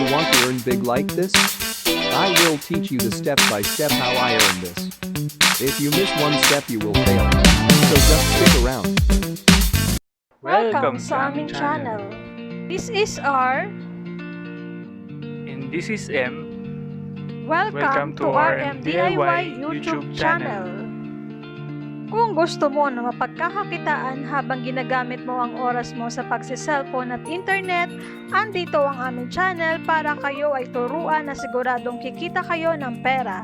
you want to earn big like this? I will teach you the step-by-step how I earn this. If you miss one step you will fail. So just stick around. Welcome sa aming channel. This is R. And this is M. Welcome to our MDIY YouTube channel. Kung gusto mo na mapagkakakitaan habang ginagamit mo ang oras mo sa pagsiselfone at internet, andito ang aming channel para kayo ay turuan na siguradong kikita kayo ng pera.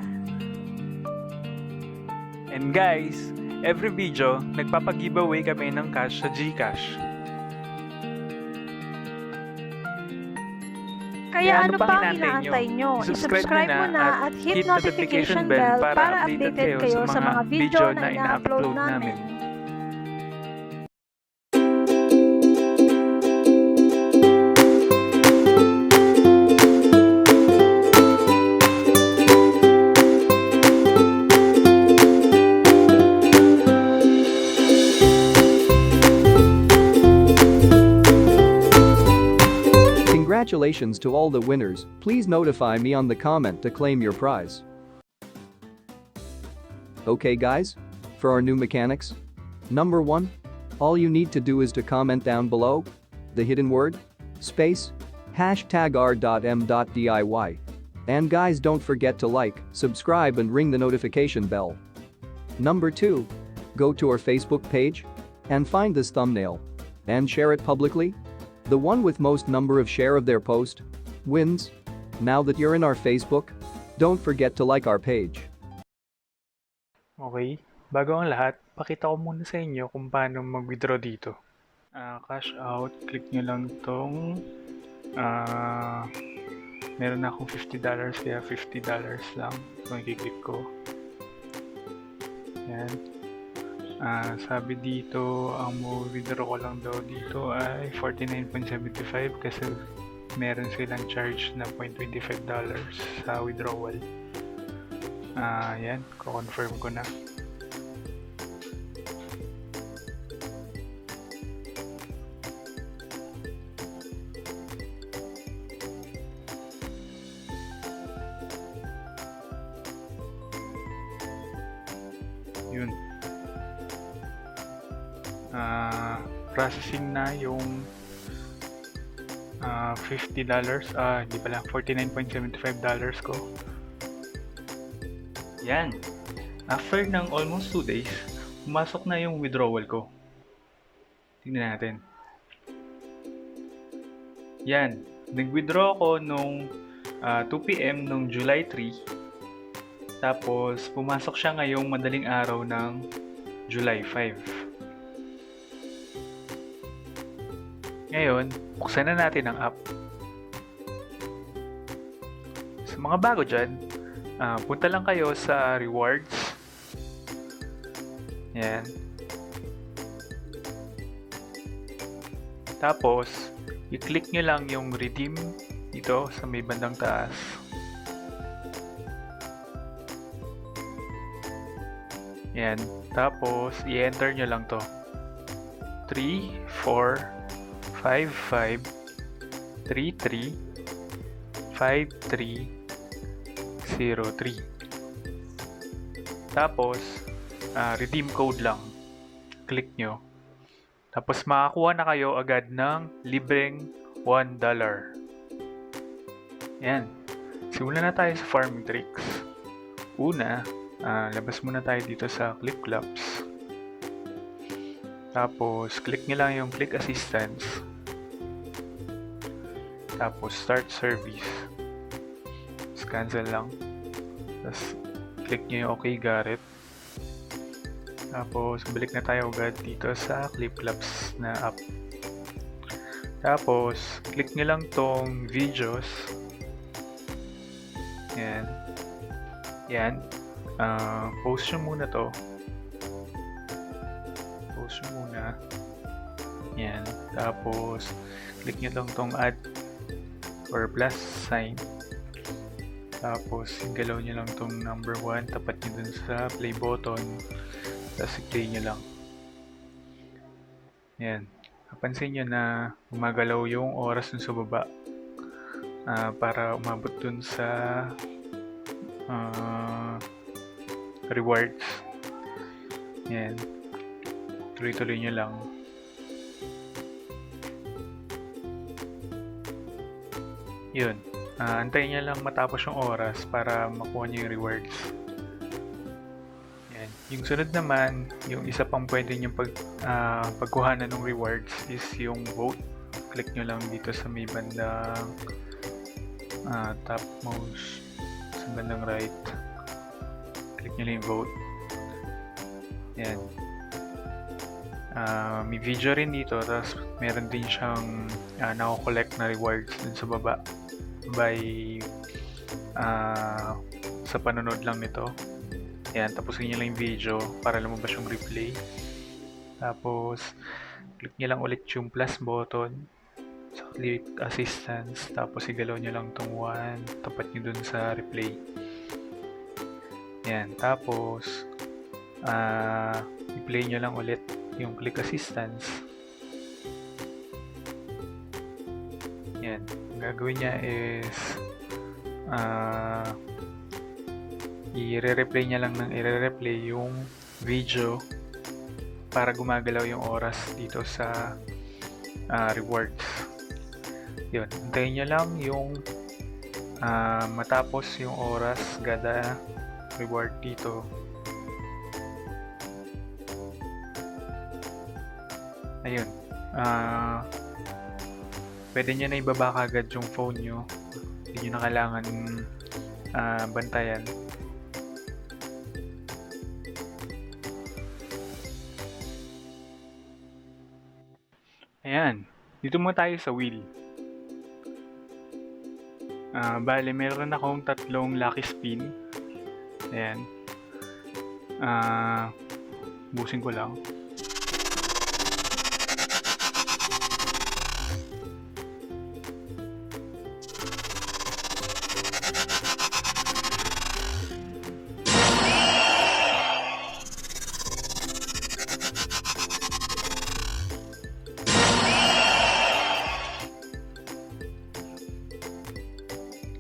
And guys, every video, nagpapag-giveaway kami ng cash sa GCash. Kaya ano pang inaantay nyo? I-subscribe mo na at hit notification bell para updated kayo sa mga video na ina-upload namin. Congratulations to all the winners, please notify me on the comment to claim your prize. Okay guys? For our new mechanics? Number 1. All you need to do is to comment down below the hidden word, space, #r.m.diy. And guys, don't forget to like, subscribe and ring the notification bell. Number 2. Go to our Facebook page and find this thumbnail and share it publicly. The one with most number of share of their post wins. Now that you're in our Facebook, don't forget to like our page. Okay, bago ang lahat, pakita ko muna sa inyo kung paano mag-withdraw dito. Cash out, click nyo lang tong meron na akong $50 kaya $50 lang kung i-click ko. Yan. Sabi dito, ang withdraw ko lang daw dito ay $49.75 kasi meron silang charge na $0.25 sa withdrawal. Yan, ko-confirm ko na. Yun. Processing na yung $50, hindi pala, $49.75 ko. Yan. After ng almost 2 days, pumasok na yung withdrawal ko. Tingnan natin. Yan. Nag-withdraw ako nung 2 PM nung July 3. Tapos, pumasok siya ngayong madaling araw ng July 5. Ngayon, buksan na natin ang app. Sa mga bago dyan, punta lang kayo sa rewards. Yan. Tapos, i-click nyo lang yung redeem dito sa may bandang taas. Yan. Tapos, i-enter nyo lang to. 3, 4, 5, 5, 3, 3, 5, 3, 0, 3. Tapos, redeem code lang. Click nyo. Tapos, makakuha na kayo agad ng libreng $1. Yan. Simulan na tayo sa farming tricks. Una, labas muna tayo dito sa Clipclaps. Tapos, click nyo lang yung click assistance. Tapos, start service. Tapos, cancel lang. Tapos, click nyo yung okay, got it. Tapos, balik na tayo agad dito sa Clipclaps na app. Tapos, click nyo lang tong videos. Yan. Yan. Post nyo muna to. Post nyo muna. Yan. Tapos, click nyo lang tong add or plus sign. Tapos, galaw nyo lang tong number 1. Tapat nyo dun sa play button. Tapos, i-play nyo lang. Yan. Napansin nyo na gumagalaw yung oras dun sa baba. para umabot dun sa rewards. Yan. Tuloy-tuloy nyo lang. Yun. Antayin nyo lang matapos yung oras para makuha nyo yung rewards. Yan. Yung sunod naman, yung isa pang pwede nyo pagkuhanan ng rewards is yung vote. Click nyo lang dito sa may bandang topmost sa bandang right. Click nyo lang yung vote. Yan. May video rin dito, tapos meron din siyang nako-collect na rewards dun sa baba by sa panonood lang nito. Yan, tapusin nyo lang yung video para lumabas yung replay. Tapos click nyo lang ulit yung plus button sa clip assistance, tapos igalaw nyo lang tong 1, tapat nyo dun sa replay. Yan, tapos i-play nyo lang ulit yung click assistance. Yan, ang gagawin niya is i-replay niya lang ng i-replay yung video para gumagalaw yung oras dito sa rewards. Yun, hintayin nyo lang yung matapos yung oras gada reward dito. Ayun. Pwede nyo na ibaba kagad yung phone nyo. Hindi nyo na kailangan bantayan. Ayan. Dito muna tayo sa wheel. Bale, meron akong 3 lucky spin. Ayan. Busin ko lang.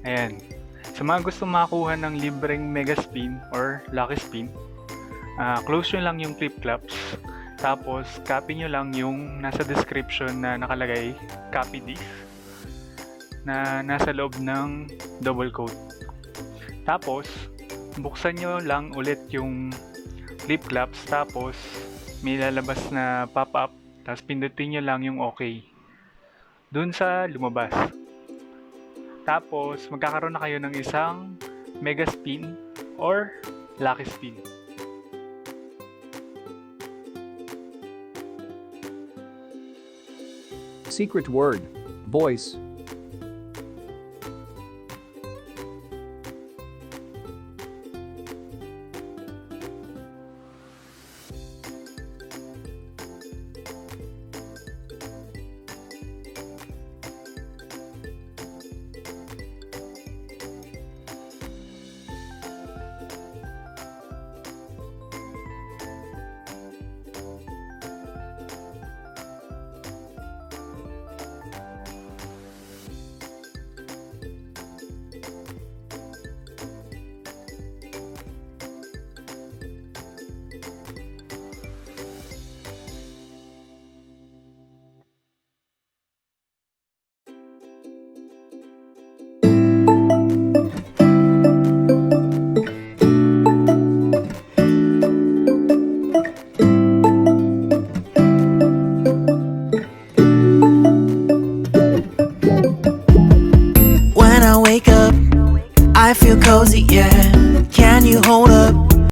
Ayan. Sa mga gusto makakuha ng libreng mega spin or lucky spin, close nyo lang yung Clipclaps. Tapos, copy nyo lang yung nasa description na nakalagay, copy this, na nasa loob ng double quote. Tapos, buksan nyo lang ulit yung Clipclaps. Tapos, may lalabas na pop-up. Tapos, pindutin nyo lang yung OK dun sa lumabas. Tapos, magkakaroon na kayo ng isang mega spin or lucky spin. Secret word. Voice. I feel cozy, yeah. Can you hold up?